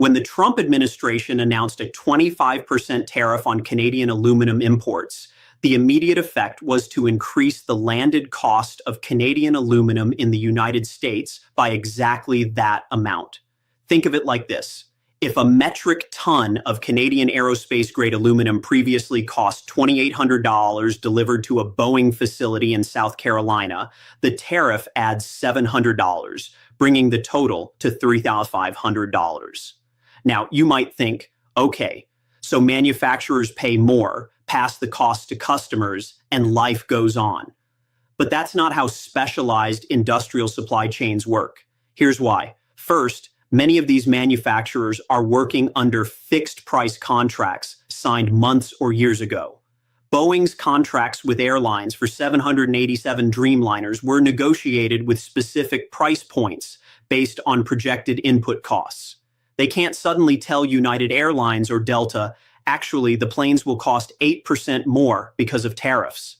When the Trump administration announced a 25% tariff on Canadian aluminum imports, the immediate effect was to increase the landed cost of Canadian aluminum in the United States by exactly that amount. Think of it like this. If a metric ton of Canadian aerospace-grade aluminum previously cost $2,800 delivered to a Boeing facility in South Carolina, the tariff adds $700, bringing the total to $3,500. Now, you might think, okay, so manufacturers pay more, pass the cost to customers, and life goes on. But that's not how specialized industrial supply chains work. Here's why. First, many of these manufacturers are working under fixed price contracts signed months or years ago. Boeing's contracts with airlines for 787 Dreamliners were negotiated with specific price points based on projected input costs. They can't suddenly tell United Airlines or Delta, actually, the planes will cost 8% more because of tariffs.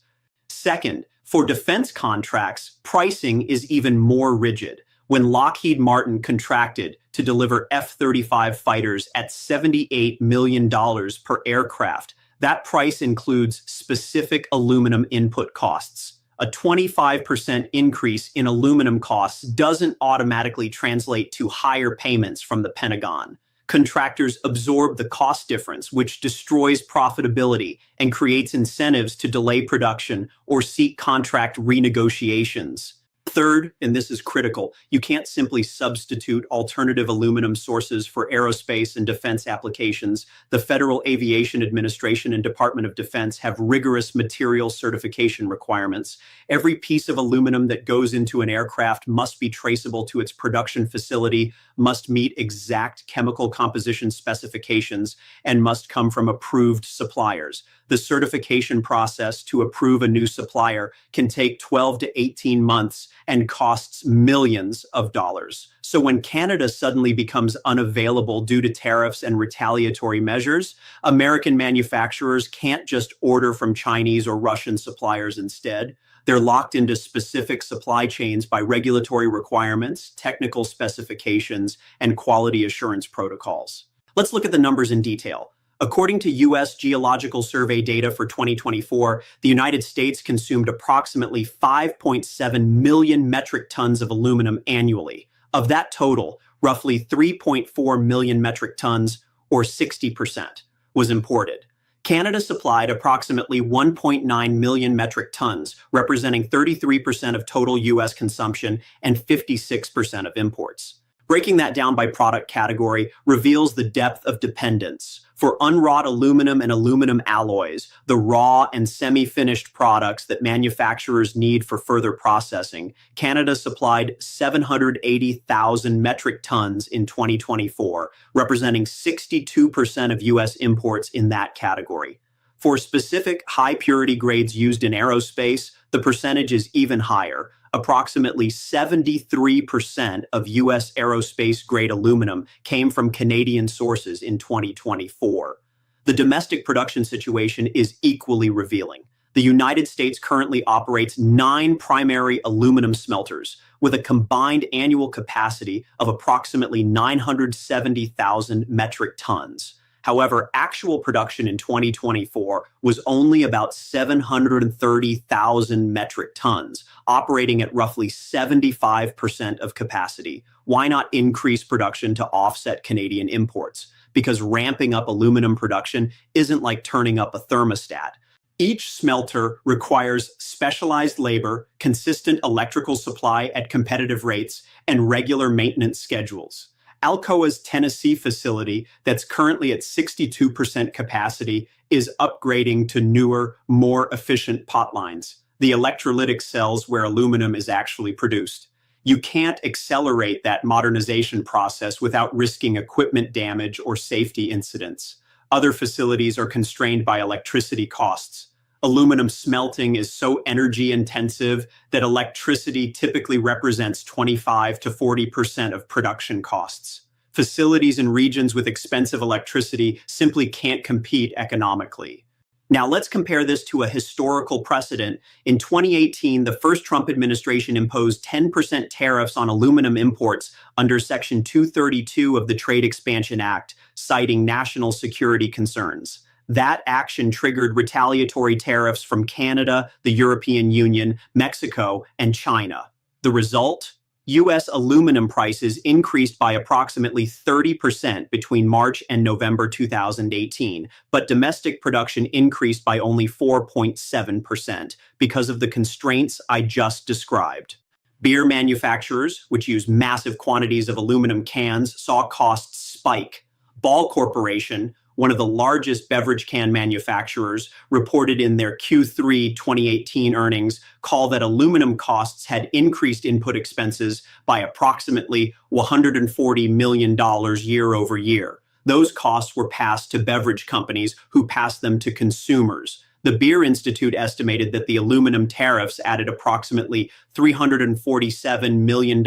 Second, for defense contracts, pricing is even more rigid. When Lockheed Martin contracted to deliver F-35 fighters at $78 million per aircraft, that price includes specific aluminum input costs. A 25% increase in aluminum costs doesn't automatically translate to higher payments from the Pentagon. Contractors absorb the cost difference, which destroys profitability and creates incentives to delay production or seek contract renegotiations. Third, and this is critical, you can't simply substitute alternative aluminum sources for aerospace and defense applications. The Federal Aviation Administration and Department of Defense have rigorous material certification requirements. Every piece of aluminum that goes into an aircraft must be traceable to its production facility, must meet exact chemical composition specifications, and must come from approved suppliers. The certification process to approve a new supplier can take 12 to 18 months and costs millions of dollars. So when Canada suddenly becomes unavailable due to tariffs and retaliatory measures, American manufacturers can't just order from Chinese or Russian suppliers instead. They're locked into specific supply chains by regulatory requirements, technical specifications, and quality assurance protocols. Let's look at the numbers in detail. According to U.S. Geological Survey data for 2024, the United States consumed approximately 5.7 million metric tons of aluminum annually. Of that total, roughly 3.4 million metric tons, or 60%, was imported. Canada supplied approximately 1.9 million metric tons, representing 33% of total U.S. consumption and 56% of imports. Breaking that down by product category reveals the depth of dependence. For unwrought aluminum and aluminum alloys, the raw and semi-finished products that manufacturers need for further processing, Canada supplied 780,000 metric tons in 2024, representing 62% of U.S. imports in that category. For specific high-purity grades used in aerospace, the percentage is even higher. Approximately 73% of U.S. aerospace-grade aluminum came from Canadian sources in 2024. The domestic production situation is equally revealing. The United States currently operates 9 primary aluminum smelters, with a combined annual capacity of approximately 970,000 metric tons. However, actual production in 2024 was only about 730,000 metric tons, operating at roughly 75% of capacity. Why not increase production to offset Canadian imports? Because ramping up aluminum production isn't like turning up a thermostat. Each smelter requires specialized labor, consistent electrical supply at competitive rates, and regular maintenance schedules. Alcoa's Tennessee facility, that's currently at 62% capacity, is upgrading to newer, more efficient potlines, the electrolytic cells where aluminum is actually produced. You can't accelerate that modernization process without risking equipment damage or safety incidents. Other facilities are constrained by electricity costs. Aluminum smelting is so energy intensive that electricity typically represents 25 to 40% of production costs. Facilities in regions with expensive electricity simply can't compete economically. Now, let's compare this to a historical precedent. In 2018, the first Trump administration imposed 10% tariffs on aluminum imports under Section 232 of the Trade Expansion Act, citing national security concerns. That action triggered retaliatory tariffs from Canada, the European Union, Mexico, and China. The result? U.S. aluminum prices increased by approximately 30% between March and November 2018, but domestic production increased by only 4.7% because of the constraints I just described. Beer manufacturers, which use massive quantities of aluminum cans, saw costs spike. Ball Corporation, one of the largest beverage can manufacturers, reported in their Q3 2018 earnings call that aluminum costs had increased input expenses by approximately $140 million year over year. Those costs were passed to beverage companies who passed them to consumers. The Beer Institute estimated that the aluminum tariffs added approximately $347 million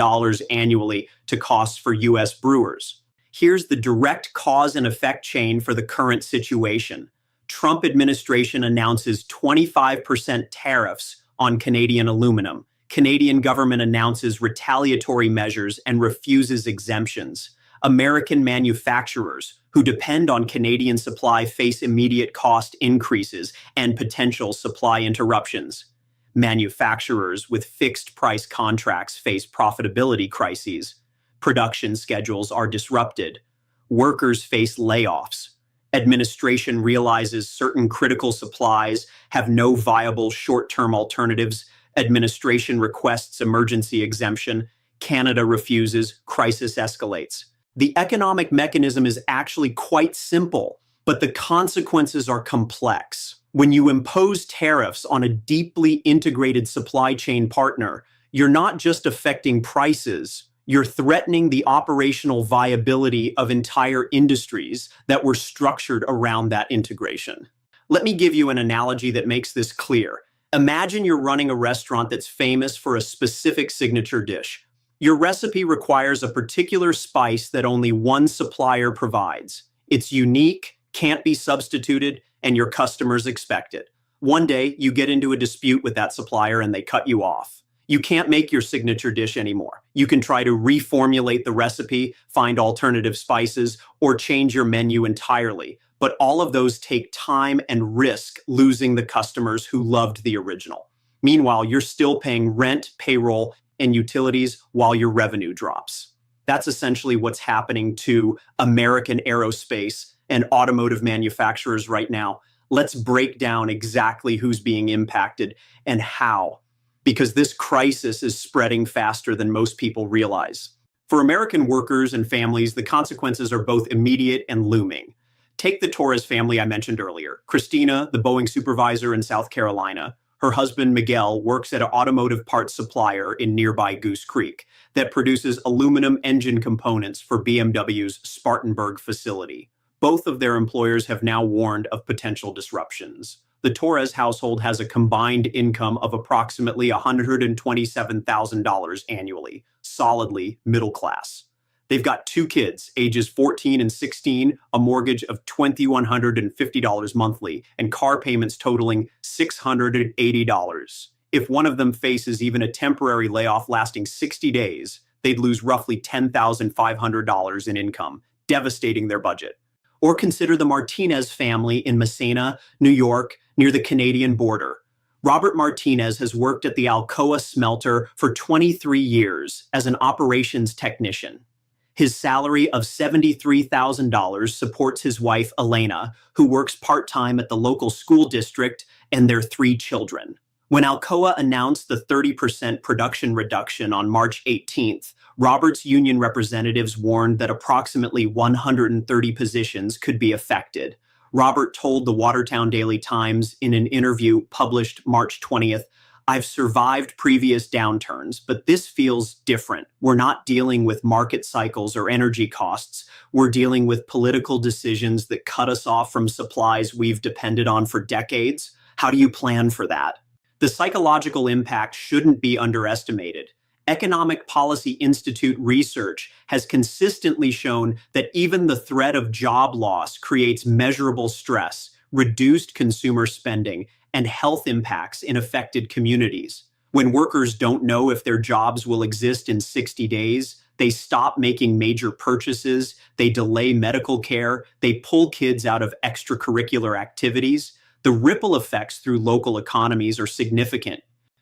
annually to costs for U.S. brewers. Here's the direct cause and effect chain for the current situation. Trump administration announces 25% tariffs on Canadian aluminum. Canadian government announces retaliatory measures and refuses exemptions. American manufacturers who depend on Canadian supply face immediate cost increases and potential supply interruptions. Manufacturers with fixed price contracts face profitability crises. Production schedules are disrupted. Workers face layoffs. Administration realizes certain critical supplies have no viable short-term alternatives. Administration requests emergency exemption. Canada refuses. Crisis escalates. The economic mechanism is actually quite simple, but the consequences are complex. When you impose tariffs on a deeply integrated supply chain partner, you're not just affecting prices. You're threatening the operational viability of entire industries that were structured around that integration. Let me give you an analogy that makes this clear. Imagine you're running a restaurant that's famous for a specific signature dish. Your recipe requires a particular spice that only one supplier provides. It's unique, can't be substituted, and your customers expect it. One day, you get into a dispute with that supplier and they cut you off. You can't make your signature dish anymore. You can try to reformulate the recipe, find alternative spices, or change your menu entirely. But all of those take time and risk losing the customers who loved the original. Meanwhile, you're still paying rent, payroll, and utilities while your revenue drops. That's essentially what's happening to American aerospace and automotive manufacturers right now. Let's break down exactly who's being impacted and how, because this crisis is spreading faster than most people realize. For American workers and families, the consequences are both immediate and looming. Take the Torres family I mentioned earlier. Christina, the Boeing supervisor in South Carolina, her husband Miguel works at an automotive parts supplier in nearby Goose Creek that produces aluminum engine components for BMW's Spartanburg facility. Both of their employers have now warned of potential disruptions. The Torres household has a combined income of approximately $127,000 annually, solidly middle class. They've got 2 kids, ages 14 and 16, a mortgage of $2,150 monthly, and car payments totaling $680. If one of them faces even a temporary layoff lasting 60 days, they'd lose roughly $10,500 in income, devastating their budget. Or consider the Martinez family in Massena, New York, near the Canadian border. Robert Martinez has worked at the Alcoa smelter for 23 years as an operations technician. His salary of $73,000 supports his wife, Elena, who works part-time at the local school district, and their 3 children. When Alcoa announced the 30% production reduction on March 18th, Robert's union representatives warned that approximately 130 positions could be affected. Robert told the Watertown Daily Times in an interview published March 20th, "I've survived previous downturns, but this feels different. We're not dealing with market cycles or energy costs. We're dealing with political decisions that cut us off from supplies we've depended on for decades. How do you plan for that?" The psychological impact shouldn't be underestimated. Economic Policy Institute research has consistently shown that even the threat of job loss creates measurable stress, reduced consumer spending, and health impacts in affected communities. When workers don't know if their jobs will exist in 60 days, they stop making major purchases, they delay medical care, they pull kids out of extracurricular activities. The ripple effects through local economies are significant.